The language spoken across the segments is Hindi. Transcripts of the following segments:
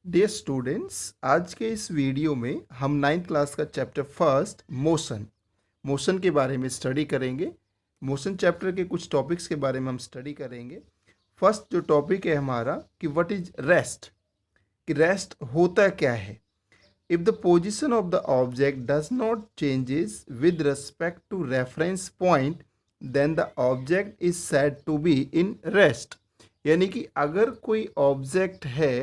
डियर स्टूडेंट्स, आज के इस वीडियो में हम नाइन्थ क्लास का चैप्टर फर्स्ट मोशन के बारे में स्टडी करेंगे। मोशन चैप्टर के कुछ टॉपिक्स के बारे में हम स्टडी करेंगे। फर्स्ट जो टॉपिक है हमारा कि व्हाट इज रेस्ट, कि रेस्ट होता क्या है। If the position of the object does not changes with respect to reference point then the object is said to be in rest. यानी कि अगर कोई ऑब्जेक्ट है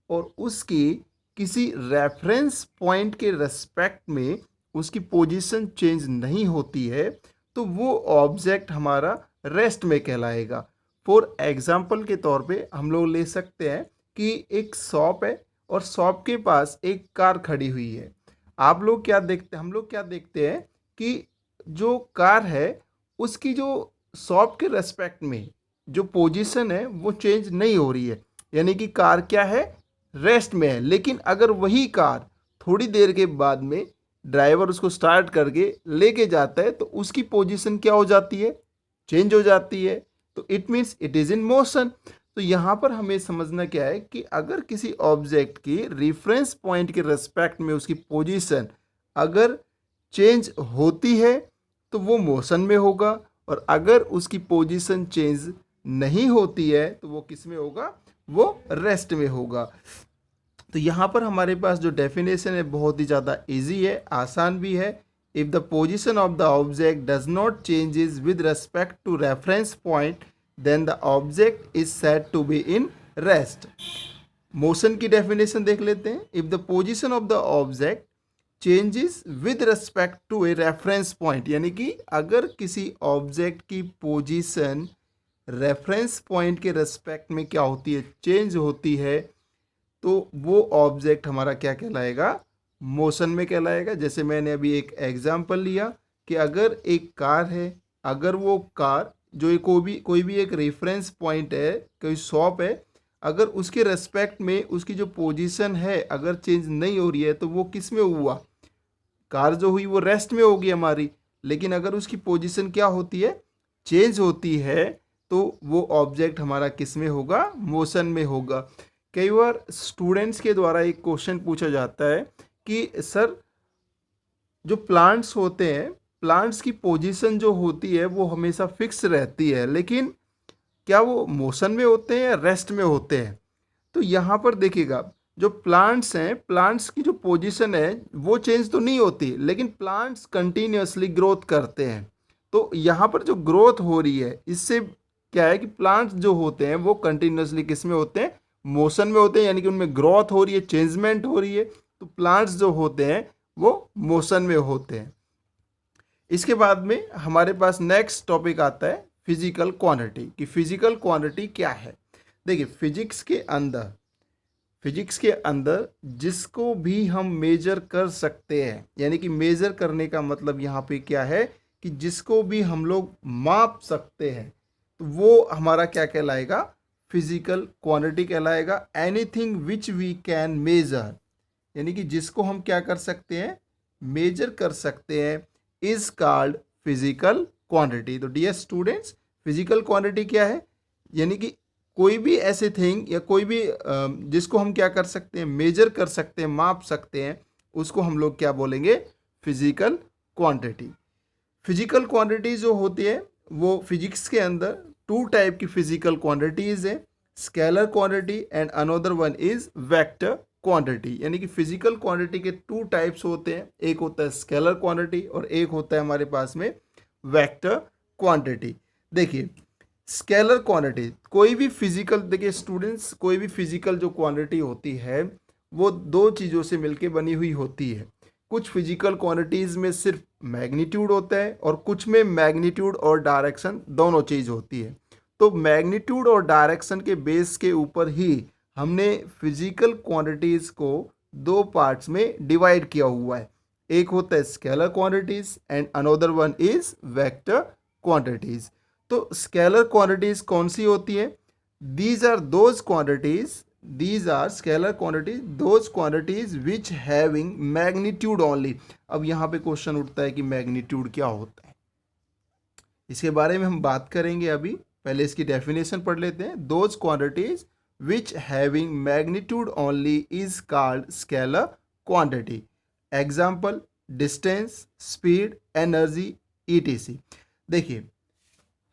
और उसकी किसी रेफरेंस पॉइंट के रेस्पेक्ट में उसकी पोजीशन चेंज नहीं होती है तो वो ऑब्जेक्ट हमारा रेस्ट में कहलाएगा। फॉर एग्जांपल के तौर पे हम लोग ले सकते हैं कि एक शॉप है और शॉप के पास एक कार खड़ी हुई है। आप लोग क्या देखते हैं, हम लोग क्या देखते हैं कि जो कार है उसकी जो शॉप के रेस्पेक्ट में जो पोजीशन है वो चेंज नहीं हो रही है, यानी कि कार क्या है, रेस्ट में है। लेकिन अगर वही कार थोड़ी देर के बाद में ड्राइवर उसको स्टार्ट करके लेके जाता है तो उसकी पोजीशन क्या हो जाती है, चेंज हो जाती है। तो it means it is in motion. तो यहाँ पर हमें समझना क्या है कि अगर किसी ऑब्जेक्ट की रेफरेंस पॉइंट के रेस्पेक्ट में उसकी पोजीशन अगर चेंज होती है तो वो मोशन में होगा, और अगर उसकी पोजीशन चेंज नहीं होती है तो वो किस में होगा, वो रेस्ट में होगा। तो यहाँ पर हमारे पास जो डेफिनेशन है बहुत ही ज़्यादा इजी है, आसान भी है। If the position of the object does not changes with respect to reference point then the object is said to be in rest. Motion की डेफिनेशन देख लेते हैं। If the position of the object changes with respect to a reference point, यानी कि अगर किसी ऑब्जेक्ट की पोजीशन रेफरेंस पॉइंट के रेस्पेक्ट में क्या होती है, चेंज होती है, तो वो ऑब्जेक्ट हमारा क्या कहलाएगा, मोशन में कहलाएगा। जैसे मैंने अभी एक एग्जांपल लिया कि अगर एक कार है, अगर वो कार जो कोई भी एक रेफरेंस पॉइंट है, कोई शॉप है, अगर उसके रेस्पेक्ट में उसकी जो पोजीशन है अगर चेंज नहीं हो रही है तो वो किस में हुआ, कार जो हुई वो रेस्ट में होगी हमारी। लेकिन अगर उसकी पोजीशन क्या होती है, चेंज होती है, तो वो ऑब्जेक्ट हमारा किस में होगा, मोशन में होगा। कई बार स्टूडेंट्स के द्वारा एक क्वेश्चन पूछा जाता है कि सर जो प्लांट्स होते हैं, प्लांट्स की पोजीशन जो होती है वो हमेशा फिक्स रहती है, लेकिन क्या वो मोशन में होते हैं या रेस्ट में होते हैं। तो यहाँ पर देखिएगा, जो प्लांट्स हैं, प्लांट्स की जो पोजीशन है वो चेंज तो नहीं होती, लेकिन प्लांट्स कंटिन्यूअसली ग्रोथ करते हैं। तो यहाँ पर जो ग्रोथ हो रही है इससे क्या है कि प्लांट्स जो होते हैं वो कंटिन्यूअसली किस में होते हैं, मोशन में होते हैं, यानी कि उनमें ग्रोथ हो रही है, चेंजमेंट हो रही है। तो प्लांट्स जो होते हैं वो मोशन में होते हैं। इसके बाद में हमारे पास नेक्स्ट टॉपिक आता है फिजिकल क्वांटिटी, कि फिजिकल क्वांटिटी क्या है। देखिए फिजिक्स के अंदर जिसको भी हम मेजर कर सकते हैं, यानी कि मेजर करने का मतलब यहाँ पे क्या है कि जिसको भी हम लोग माप सकते हैं तो वो हमारा क्या कहलाएगा, फिजिकल क्वांटिटी कहलाएगा। Anything which we can measure, यानी कि जिसको हम क्या कर सकते हैं, मेजर कर सकते हैं, इज कॉल्ड फिजिकल क्वांटिटी। तो डियर स्टूडेंट्स, फिजिकल क्वांटिटी क्या है, यानी कि कोई भी ऐसे थिंग या कोई भी जिसको हम क्या कर सकते हैं, मेजर कर सकते हैं, माप सकते हैं, उसको हम लोग क्या बोलेंगे, फिजिकल क्वांटिटी। फिजिकल क्वांटिटी जो होती है वो फिजिक्स के अंदर टू टाइप की फिजिकल क्वांटिटीज है, scalar quantity and another one is vector quantity. यानी कि फिजिकल क्वांटिटी के टू टाइप्स होते हैं, एक होता है स्केलर क्वांटिटी और एक होता है हमारे पास में वेक्टर क्वांटिटी। देखिए स्केलर क्वांटिटी, कोई भी फिजिकल, देखिए स्टूडेंट्स, कोई भी फिजिकल जो क्वांटिटी होती है वो दो चीज़ों से मिलके बनी हुई होती है। कुछ फिजिकल क्वांटिटीज़ में सिर्फ मैग्नीट्यूड होता है और कुछ में मैग्नीट्यूड और डायरेक्शन दोनों चीज़ होती है। तो मैग्नीट्यूड और डायरेक्शन के बेस के ऊपर ही हमने फिजिकल क्वांटिटीज़ को दो पार्ट्स में डिवाइड किया हुआ है। एक होता है scalar quantities and another one is vector quantities. तो स्केलर क्वांटिटीज कौन सी होती है, these are those quantities, these are scalar quantities those quantities which having magnitude only. अब यहाँ पे क्वेश्चन उठता है कि मैग्नीट्यूड क्या होता है, इसके बारे में हम बात करेंगे अभी। पहले इसकी डेफिनेशन पढ़ लेते हैं। Those quantities which having magnitude only is called scalar quantity. Example, distance, speed, energy, etc. देखिए,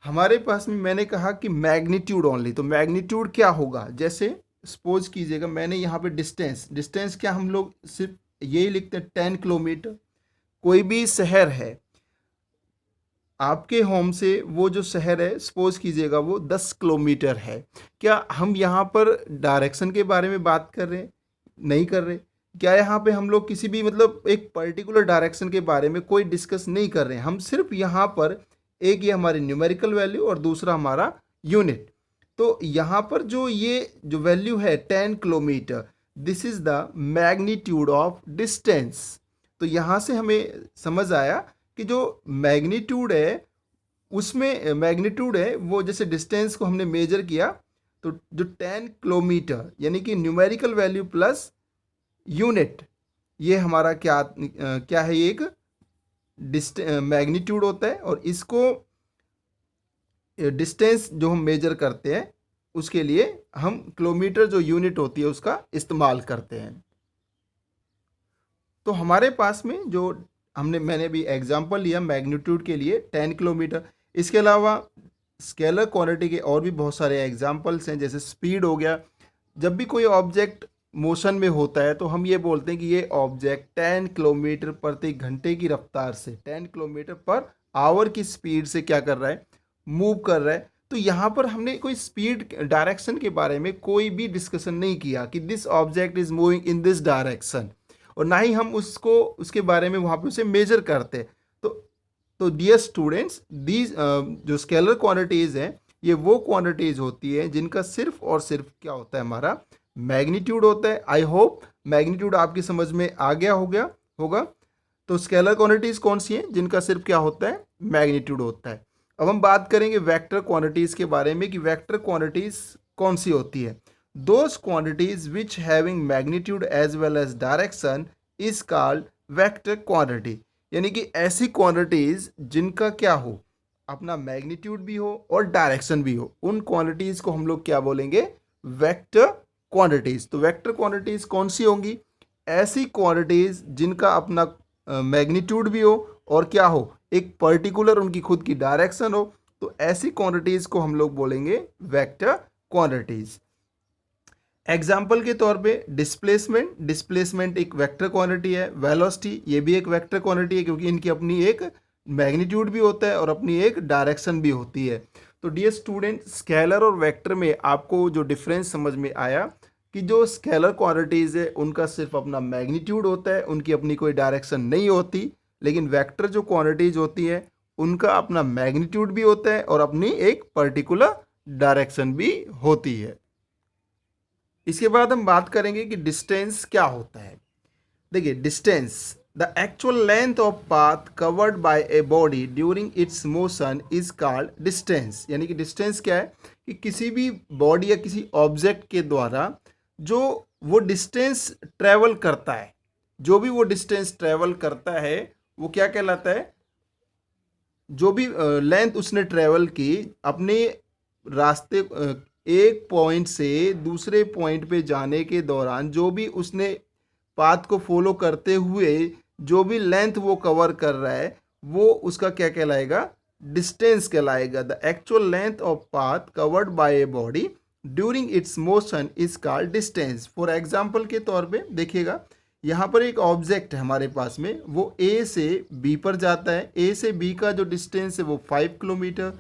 हमारे पास में मैंने कहा कि मैग्नीट्यूड ओनली, तो मैग्नीट्यूड क्या होगा? जैसे सपोज कीजिएगा मैंने यहाँ पे डिस्टेंस क्या हम लोग सिर्फ यही लिखते हैं 10 किलोमीटर। कोई भी शहर है, आपके होम से वो जो शहर है सपोज कीजिएगा वो 10 किलोमीटर है, क्या हम यहाँ पर डायरेक्शन के बारे में बात कर रहे हैं? नहीं कर रहे। क्या यहाँ पे हम लोग किसी भी मतलब एक पर्टिकुलर डायरेक्शन के बारे में कोई डिस्कस नहीं कर रहे हैं? हम सिर्फ यहाँ पर एक ये हमारी न्यूमेरिकल वैल्यू और दूसरा हमारा यूनिट। तो यहाँ पर जो ये जो वैल्यू है 10 kilometre, this is the magnitude of distance. तो यहाँ से हमें समझ आया कि जो मैग्नीट्यूड है उसमें मैग्नीट्यूड है वो, जैसे डिस्टेंस को हमने मेजर किया तो जो 10 किलोमीटर यानी कि न्यूमेरिकल वैल्यू प्लस यूनिट, ये हमारा क्या है? एक मैग्नीट्यूड होता है। और इसको डिस्टेंस जो हम मेजर करते हैं उसके लिए हम किलोमीटर जो यूनिट होती है उसका इस्तेमाल करते हैं। तो हमारे पास में जो मैंने भी एग्जांपल लिया मैग्नीट्यूड के लिए 10 किलोमीटर। इसके अलावा स्केलर क्वांटिटी के और भी बहुत सारे एग्जांपल्स हैं, जैसे स्पीड हो गया। जब भी कोई ऑब्जेक्ट मोशन में होता है तो हम ये बोलते हैं कि ये ऑब्जेक्ट 10 किलोमीटर प्रति घंटे की रफ्तार से, 10 किलोमीटर पर आवर की स्पीड से क्या कर रहा है? मूव कर रहा है। तो यहाँ पर हमने कोई स्पीड डायरेक्शन के बारे में कोई भी डिस्कशन नहीं किया कि this object is moving in this direction, और ना ही हम उसके बारे में वहाँ पे उसे मेजर करते। तो डियर स्टूडेंट्स, दीज जो स्केलर क्वांटिटीज़ हैं ये वो क्वांटिटीज़ होती है जिनका सिर्फ और सिर्फ क्या होता है? हमारा मैग्नीट्यूड होता है। आई होप मैग्नीट्यूड आपकी समझ में आ गया होगा। तो स्केलर क्वांटिटीज़ कौन सी हैं? जिनका सिर्फ क्या होता है? मैग्नीट्यूड होता है। अब हम बात करेंगे वेक्टर क्वांटिटीज़ के बारे में कि वेक्टर क्वांटिटीज़ कौन सी होती है। Those quantities which having magnitude as well as direction is called vector quantity. यानी कि ऐसी क्वांटिटीज़ जिनका क्या हो? अपना मैग्नीट्यूड भी हो और डायरेक्शन भी हो, उन क्वांटिटीज़ को हम लोग क्या बोलेंगे? Vector quantities. तो वेक्टर क्वांटिटीज़ कौन सी होंगी? ऐसी क्वांटिटीज़ जिनका अपना मैग्नीट्यूड भी हो और क्या हो? एक पर्टिकुलर उनकी खुद की डायरेक्शन हो। तो ऐसी क्वांटिटीज़ को हम लोग बोलेंगे वेक्टर क्वांटिटीज़। एग्जाम्पल के तौर पे डिस्प्लेसमेंट एक वेक्टर क्वांटिटी है। वेलोसिटी ये भी एक वेक्टर क्वांटिटी है, क्योंकि इनकी अपनी एक मैग्नीट्यूड भी होता है और अपनी एक डायरेक्शन भी होती है। तो डियर स्टूडेंट, स्केलर और वेक्टर में आपको जो डिफरेंस समझ में आया कि जो स्केलर क्वांटिटीज़ है उनका सिर्फ अपना मैग्नीट्यूड होता है, उनकी अपनी कोई डायरेक्शन नहीं होती। लेकिन वेक्टर जो क्वांटिटीज़ होती है उनका अपना मैग्नीट्यूड भी होता है और अपनी एक पर्टिकुलर डायरेक्शन भी होती है। इसके बाद हम बात करेंगे कि डिस्टेंस क्या होता है। देखिए, distance the actual length of path covered by a body during its motion is called distance. यानी कि डिस्टेंस क्या है? कि किसी भी बॉडी या किसी ऑब्जेक्ट के द्वारा जो वो डिस्टेंस ट्रेवल करता है, जो भी वो डिस्टेंस ट्रेवल करता है वो क्या कहलाता है? जो भी लेंथ उसने ट्रेवल की अपने रास्ते एक पॉइंट से दूसरे पॉइंट पे जाने के दौरान, जो भी उसने पाथ को फॉलो करते हुए जो भी लेंथ वो कवर कर रहा है वो उसका क्या कहलाएगा? डिस्टेंस कहलाएगा। The actual length of path covered by a body during its motion is called distance. For example के तौर पे देखिएगा, यहाँ पर एक ऑब्जेक्ट है हमारे पास में, वो ए से बी पर जाता है। ए से बी का जो डिस्टेंस है वो 5 किलोमीटर,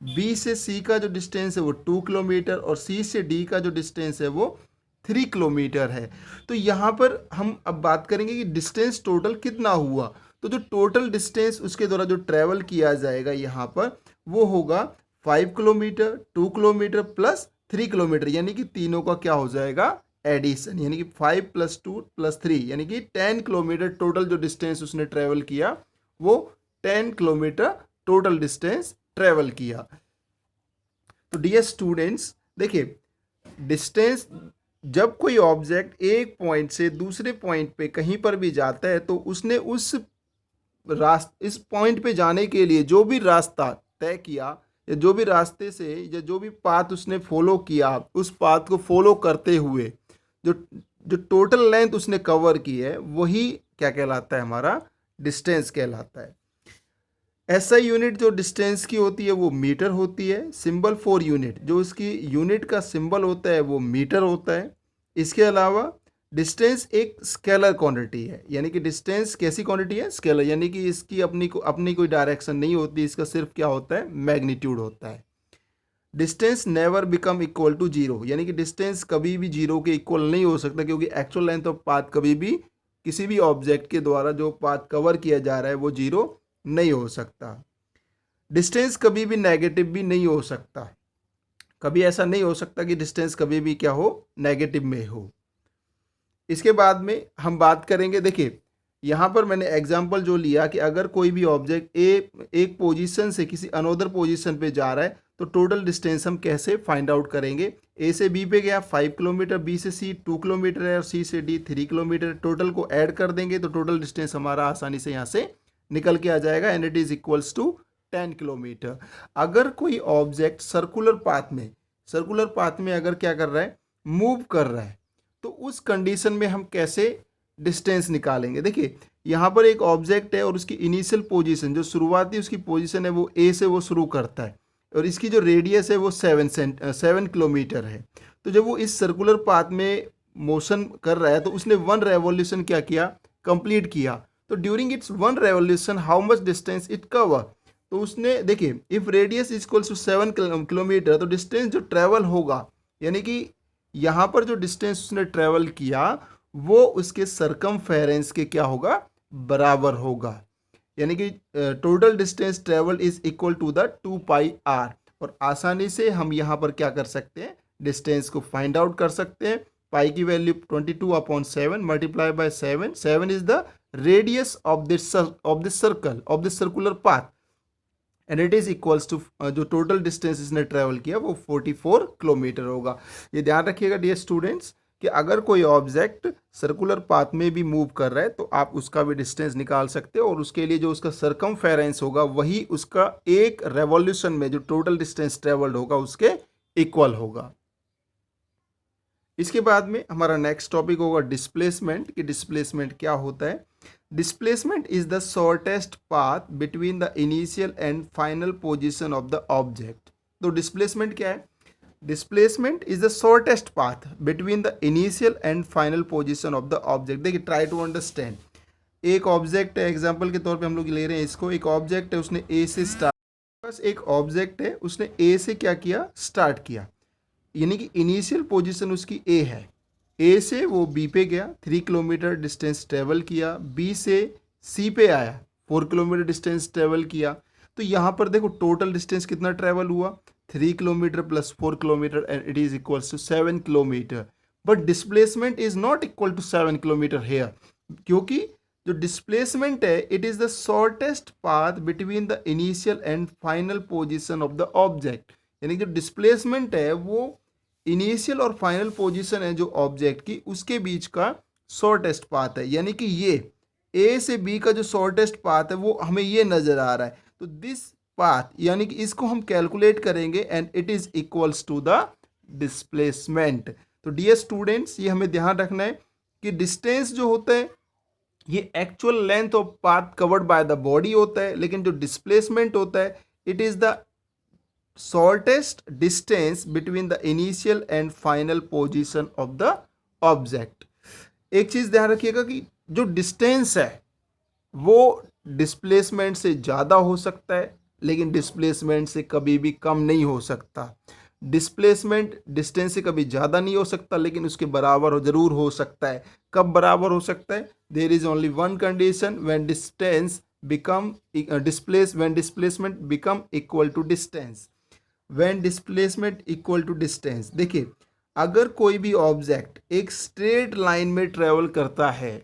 बी से सी का जो डिस्टेंस है वो 2 किलोमीटर और सी से डी का जो डिस्टेंस है वो 3 किलोमीटर है। तो यहाँ पर हम अब बात करेंगे कि डिस्टेंस टोटल कितना हुआ। तो जो टोटल डिस्टेंस उसके द्वारा जो ट्रैवल किया जाएगा यहाँ पर वो होगा 5 किलोमीटर, 2 किलोमीटर प्लस 3 किलोमीटर, यानी कि तीनों का क्या हो जाएगा? एडिशन। यानी कि 5 + 2 + 3 यानी कि 10 किलोमीटर टोटल जो डिस्टेंस उसने ट्रैवल किया वो 10 किलोमीटर टोटल डिस्टेंस ट्रैवल किया। तो डियर स्टूडेंट्स, देखिए, डिस्टेंस जब कोई ऑब्जेक्ट एक पॉइंट से दूसरे पॉइंट पे कहीं पर भी जाता है तो उसने इस पॉइंट पे जाने के लिए जो भी रास्ता तय किया, या जो भी रास्ते से या जो भी पाथ उसने फॉलो किया, उस पाथ को फॉलो करते हुए जो जो टोटल लेंथ उसने कवर की है वही क्या कहलाता है, हमारा डिस्टेंस कहलाता है। ऐसा यूनिट जो डिस्टेंस की होती है वो मीटर होती है। सिंबल फॉर यूनिट, जो उसकी यूनिट का सिंबल होता है वो मीटर होता है। इसके अलावा डिस्टेंस एक स्केलर क्वांटिटी है, यानी कि डिस्टेंस कैसी क्वांटिटी है, स्केलर, यानी कि इसकी अपनी कोई डायरेक्शन नहीं होती, इसका सिर्फ क्या होता है, मैग्नीट्यूड होता है। Distance never become equal to zero, यानी कि डिस्टेंस कभी भी जीरो के इक्वल नहीं हो सकता, क्योंकि एक्चुअल लेंथ ऑफ पाथ कभी भी किसी भी ऑब्जेक्ट के द्वारा जो पाथ कवर किया जा रहा है वो जीरो नहीं हो सकता। डिस्टेंस कभी भी नेगेटिव भी नहीं हो सकता, कभी ऐसा नहीं हो सकता कि डिस्टेंस कभी भी क्या हो, नेगेटिव में हो। इसके बाद में हम बात करेंगे, देखिए यहाँ पर मैंने एग्जांपल जो लिया कि अगर कोई भी ऑब्जेक्ट एक पोजीशन से किसी अनोदर पोजीशन पे जा रहा है तो टोटल डिस्टेंस हम कैसे फाइंड आउट करेंगे। ए से बी पे गया 5 किलोमीटर, बी से सी 2 किलोमीटर है और सी से डी 3 किलोमीटर। टोटल को ऐड कर देंगे तो टोटल डिस्टेंस हमारा आसानी से यहाँ से निकल के आ जाएगा and it is equals to 10 kilometre. अगर कोई ऑब्जेक्ट सर्कुलर पाथ में अगर क्या कर रहा है, मूव कर रहा है, तो उस कंडीशन में हम कैसे डिस्टेंस निकालेंगे। देखिए यहाँ पर एक ऑब्जेक्ट है और उसकी इनिशियल पोजीशन, जो शुरुआती उसकी पोजीशन है वो ए से वो शुरू करता है और इसकी जो रेडियस है वो 7 किलोमीटर है। तो जब वो इस सर्कुलर पाथ में मोशन कर रहा है तो उसने 1 रेवोल्यूशन क्या किया, कंप्लीट किया। तो during its 1 revolution how much distance it cover, तो उसने देखिए if radius is equals to 7 kilometre, तो डिस्टेंस जो ट्रेवल होगा, यानी कि यहाँ पर जो डिस्टेंस उसने ट्रेवल किया वो उसके सरकमफेरेंस के क्या होगा, बराबर होगा। यानी कि total distance travel is equal to the 2 pi r. और आसानी से हम यहाँ पर क्या कर सकते हैं, डिस्टेंस को फाइंड आउट कर सकते हैं। पाई की value 22/7 multiply by 7 is the radius of this circular path and it is equals to जो टोटल डिस्टेंस इसने ट्रेवल किया वो 44 किलोमीटर होगा। ये ध्यान रखिएगा डियर स्टूडेंट्स कि अगर कोई ऑब्जेक्ट सर्कुलर पाथ में भी मूव कर रहा है तो आप उसका भी डिस्टेंस निकाल सकते हो और उसके लिए जो उसका सरकमफेरेंस होगा वही उसका एक रेवोल्यूशन में जो टोटल डिस्टेंस ट्रेवल्ड होगा उसके इक्वल होगा। इसके बाद में हमारा नेक्स्ट टॉपिक होगा डिस्प्लेसमेंट, कि डिस्प्लेसमेंट क्या होता है। Displacement is the shortest path between the initial and final position of the object. तो डिस्प्लेसमेंट क्या है, displacement is the shortest path between the initial and final position of the object. देखिए ट्राई टू अंडरस्टैंड, एक ऑब्जेक्ट है, एग्जांपल के तौर पे हम लोग ले रहे हैं इसको, एक ऑब्जेक्ट है उसने ए से स्टार्ट, बस एक ऑब्जेक्ट है उसने ए से क्या किया, स्टार्ट किया, यानी कि इनिशियल पोजीशन उसकी ए है। ए से वो बी पे गया, 3 किलोमीटर डिस्टेंस ट्रेवल किया, बी से सी पे आया, 4 किलोमीटर डिस्टेंस ट्रेवल किया। तो यहाँ पर देखो टोटल डिस्टेंस कितना ट्रेवल हुआ, 3 kilometre plus 4 kilometre and it is equals to 7 kilometre. But displacement is not equal to 7 kilometre here, क्योंकि जो डिस्प्लेसमेंट है it is the shortest path between the initial and final position of the object. यानी जो डिस्प्लेसमेंट है वो इनिशियल और फाइनल पोजीशन है जो ऑब्जेक्ट की, उसके बीच का शॉर्टेस्ट पाथ है। यानी कि ये ए से बी का जो शॉर्टेस्ट पाथ है वो हमें ये नजर आ रहा है। तो दिस पाथ, यानी कि इसको हम कैलकुलेट करेंगे and it is equals to the displacement. तो डियर स्टूडेंट्स ये हमें ध्यान रखना है कि डिस्टेंस जो होता है ये actual length of path covered by the body होता है, लेकिन जो डिस्प्लेसमेंट होता है it is the shortest distance between the initial and final position of the object. एक चीज ध्यान रखिएगा कि जो डिस्टेंस है वो डिस्प्लेसमेंट से ज़्यादा हो सकता है लेकिन डिस्प्लेसमेंट से कभी भी कम नहीं हो सकता। डिस्प्लेसमेंट डिस्टेंस से कभी ज़्यादा नहीं हो सकता लेकिन उसके बराबर जरूर हो सकता है। कब बराबर हो सकता है, there is only one condition, when distance become when displacement become equal to distance, when displacement equal to distance. देखिए अगर कोई भी ऑब्जेक्ट एक स्ट्रेट लाइन में ट्रेवल करता है,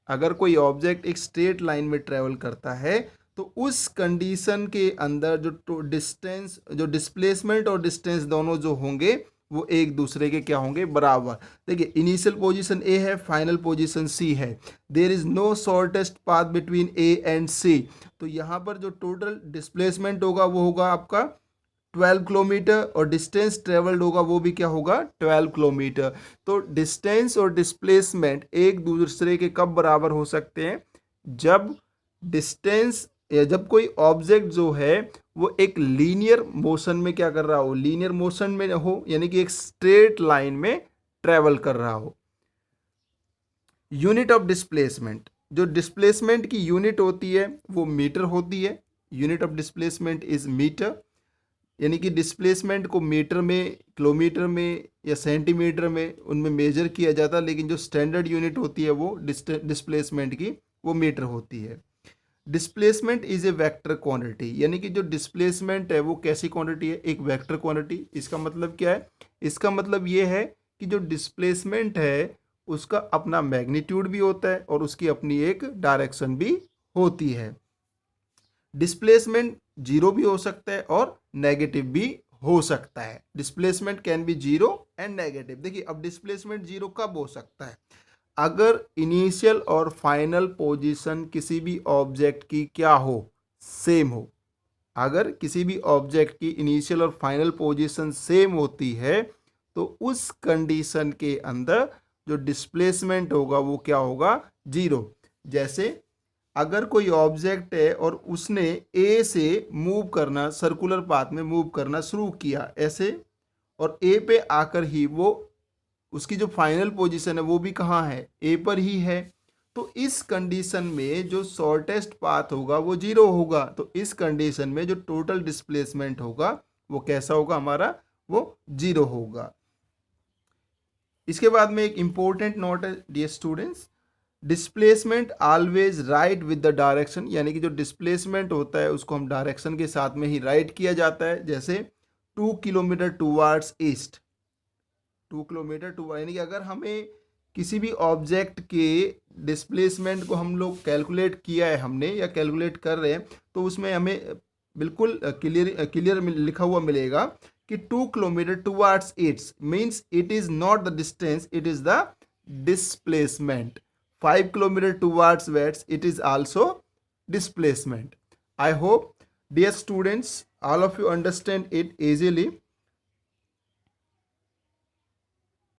अगर कोई ऑब्जेक्ट एक स्ट्रेट लाइन में ट्रेवल करता है तो उस कंडीशन के अंदर जो डिस्टेंस, जो डिस्प्लेसमेंट और डिस्टेंस दोनों जो होंगे वो एक दूसरे के क्या होंगे, बराबर। देखिए इनिशियल पोजीशन ए है, फाइनल पोजीशन सी है, there is no shortest path between A and C. तो यहाँ पर जो टोटल डिस्प्लेसमेंट होगा वो होगा आपका 12 किलोमीटर, और डिस्टेंस ट्रेवल्ड होगा वो भी क्या होगा 12 किलोमीटर। तो डिस्टेंस और डिस्प्लेसमेंट एक दूसरे के कब बराबर हो सकते हैं, जब डिस्टेंस या जब कोई ऑब्जेक्ट जो है वो एक लीनियर मोशन में क्या कर रहा हो, लीनियर मोशन में हो, यानी कि एक स्ट्रेट लाइन में ट्रेवल कर रहा हो। यूनिट ऑफ डिस्प्लेसमेंट, जो डिस्प्लेसमेंट की यूनिट होती है वो मीटर होती है। Unit of displacement is metre, यानी कि डिस्प्लेसमेंट को मीटर में, किलोमीटर में या सेंटीमीटर में उनमें मेजर किया जाता है, लेकिन जो स्टैंडर्ड यूनिट होती है वो डिस्प्लेसमेंट की वो मीटर होती है। Displacement is a vector quantity, यानी कि जो डिस्प्लेसमेंट है वो कैसी क्वांटिटी है, एक वेक्टर क्वांटिटी। इसका मतलब क्या है, इसका मतलब ये है कि जो डिस्प्लेसमेंट है उसका अपना मैग्नीट्यूड भी होता है और उसकी अपनी एक डायरेक्शन भी होती है। डिस्प्लेसमेंट जीरो भी हो सकता है और नेगेटिव भी हो सकता है। Displacement can be zero and negative. देखिए अब डिस्प्लेसमेंट जीरो कब हो सकता है, अगर इनिशियल और फाइनल पोजीशन किसी भी ऑब्जेक्ट की क्या हो, सेम हो। अगर किसी भी ऑब्जेक्ट की इनिशियल और फाइनल पोजीशन सेम होती है तो उस कंडीशन के अंदर जो डिस्प्लेसमेंट होगा वो क्या होगा, जीरो। जैसे अगर कोई ऑब्जेक्ट है और उसने ए से मूव करना, सर्कुलर पाथ में मूव करना शुरू किया ऐसे, और ए पे आकर ही वो उसकी जो फाइनल पोजीशन है वो भी कहाँ है, ए पर ही है, तो इस कंडीशन में जो शॉर्टेस्ट पाथ होगा वो जीरो होगा। तो इस कंडीशन में जो टोटल डिस्प्लेसमेंट होगा वो कैसा होगा हमारा, वो जीरो होगा। इसके बाद में एक इंपॉर्टेंट नोट है dear students, displacement always write with the direction, यानी कि जो डिस्प्लेसमेंट होता है उसको हम डायरेक्शन के साथ में ही राइट किया जाता है। जैसे 2 kilometre towards east, 2 kilometre to, यानी कि अगर हमें किसी भी ऑब्जेक्ट के डिस्प्लेसमेंट को हम लोग कैलकुलेट किया है हमने या कैलकुलेट कर रहे हैं तो उसमें हमें बिल्कुल क्लियर लिखा हुआ मिलेगा कि 2 kilometre towards east means it is not the distance, it is the displacement. 5 kilometer towards west, it is also displacement. I hope dear students all of you understand it easily.